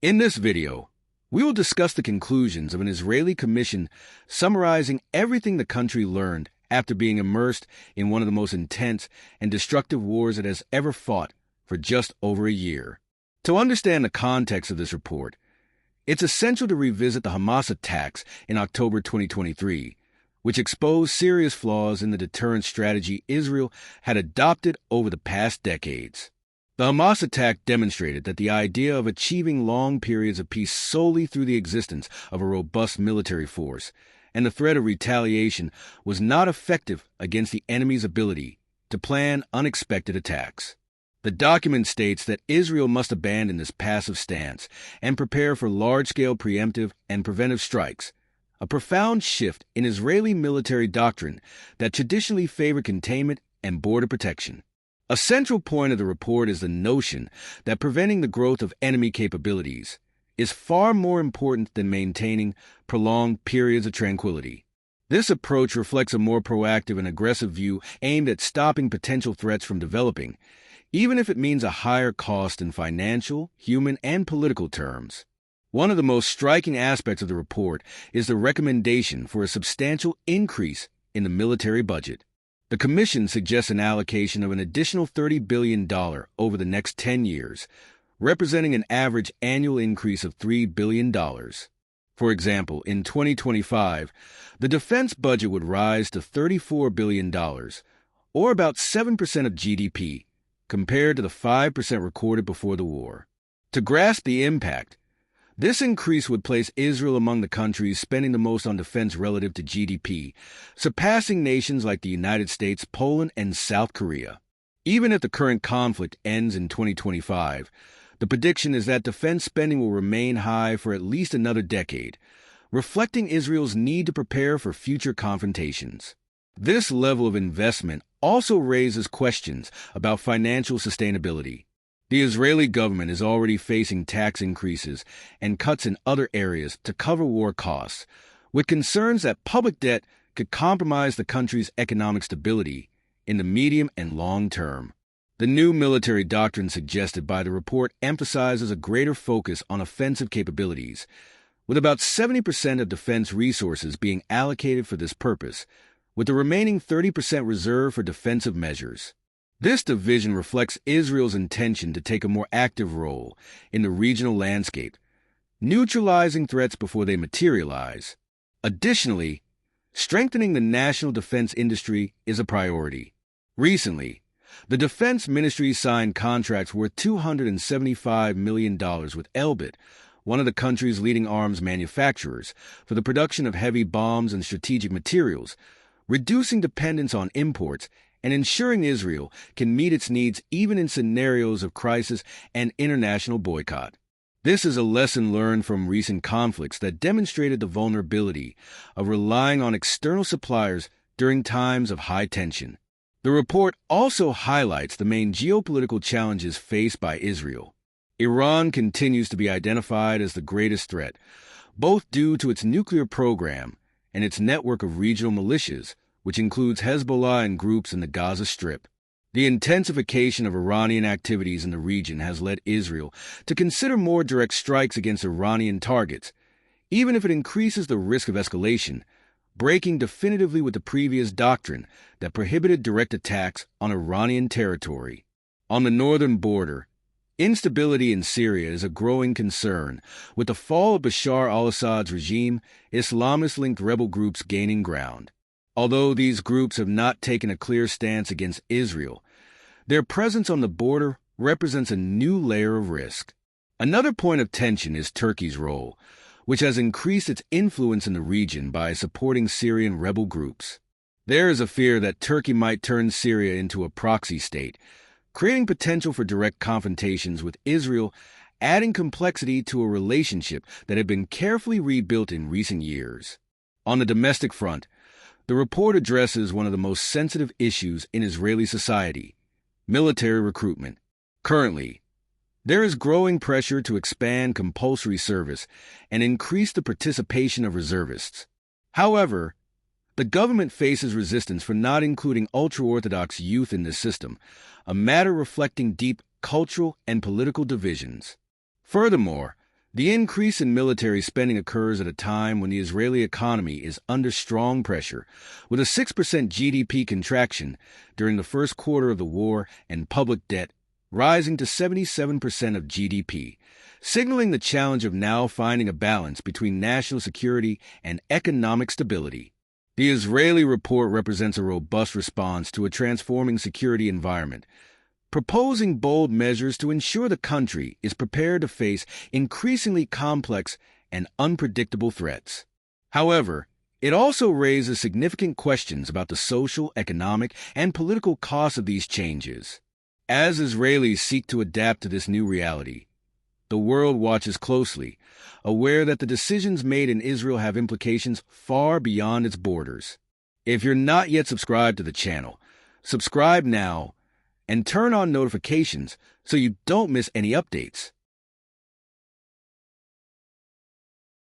In this video, we will discuss the conclusions of an Israeli commission summarizing everything the country learned after being immersed in one of the most intense and destructive wars it has ever fought for just over a year. To understand the context of this report, it's essential to revisit the Hamas attacks in October 2023, which exposed serious flaws in the deterrence strategy Israel had adopted over the past decades. The Hamas attack demonstrated that the idea of achieving long periods of peace solely through the existence of a robust military force and the threat of retaliation was not effective against the enemy's ability to plan unexpected attacks. The document states that Israel must abandon this passive stance and prepare for large-scale preemptive and preventive strikes, a profound shift in Israeli military doctrine that traditionally favored containment and border protection. A central point of the report is the notion that preventing the growth of enemy capabilities is far more important than maintaining prolonged periods of tranquility. This approach reflects a more proactive and aggressive view aimed at stopping potential threats from developing, even if it means a higher cost in financial, human, and political terms. One of the most striking aspects of the report is the recommendation for a substantial increase in the military budget. The Commission suggests an allocation of an additional $30 billion over the next 10 years, representing an average annual increase of $3 billion. For example, in 2025, the defense budget would rise to $34 billion, or about 7% of GDP, compared to the 5% recorded before the war. To grasp the impact, this increase would place Israel among the countries spending the most on defense relative to GDP, surpassing nations like the United States, Poland, and South Korea. Even if the current conflict ends in 2025, the prediction is that defense spending will remain high for at least another decade, reflecting Israel's need to prepare for future confrontations. This level of investment also raises questions about financial sustainability. The Israeli government is already facing tax increases and cuts in other areas to cover war costs, with concerns that public debt could compromise the country's economic stability in the medium and long term. The new military doctrine suggested by the report emphasizes a greater focus on offensive capabilities, with about 70% of defense resources being allocated for this purpose, with the remaining 30% reserved for defensive measures. This division reflects Israel's intention to take a more active role in the regional landscape, neutralizing threats before they materialize. Additionally, strengthening the national defense industry is a priority. Recently, the Defense Ministry signed contracts worth $275 million with Elbit, one of the country's leading arms manufacturers, for the production of heavy bombs and strategic materials, reducing dependence on imports and ensuring Israel can meet its needs even in scenarios of crisis and international boycott. This is a lesson learned from recent conflicts that demonstrated the vulnerability of relying on external suppliers during times of high tension. The report also highlights the main geopolitical challenges faced by Israel. Iran continues to be identified as the greatest threat, both due to its nuclear program and its network of regional militias, which includes Hezbollah and groups in the Gaza Strip. The intensification of Iranian activities in the region has led Israel to consider more direct strikes against Iranian targets, even if it increases the risk of escalation, breaking definitively with the previous doctrine that prohibited direct attacks on Iranian territory. On the northern border, instability in Syria is a growing concern, with the fall of Bashar al-Assad's regime, Islamist-linked rebel groups gaining ground. Although these groups have not taken a clear stance against Israel, their presence on the border represents a new layer of risk. Another point of tension is Turkey's role, which has increased its influence in the region by supporting Syrian rebel groups. There is a fear that Turkey might turn Syria into a proxy state, creating potential for direct confrontations with Israel, adding complexity to a relationship that had been carefully rebuilt in recent years. On the domestic front, the report addresses one of the most sensitive issues in Israeli society: military recruitment. Currently, there is growing pressure to expand compulsory service and increase the participation of reservists. However, the government faces resistance for not including ultra-Orthodox youth in this system, a matter reflecting deep cultural and political divisions. Furthermore, The increase in military spending occurs at a time when the Israeli economy is under strong pressure, with a 6% GDP contraction during the first quarter of the war and public debt rising to 77% of GDP, signaling the challenge of now finding a balance between national security and economic stability. The Israeli report represents a robust response to a transforming security environment, proposing bold measures to ensure the country is prepared to face increasingly complex and unpredictable threats. However, it also raises significant questions about the social, economic, and political costs of these changes. As Israelis seek to adapt to this new reality, the world watches closely, aware that the decisions made in Israel have implications far beyond its borders. If you're not yet subscribed to the channel, subscribe now and turn on notifications so you don't miss any updates.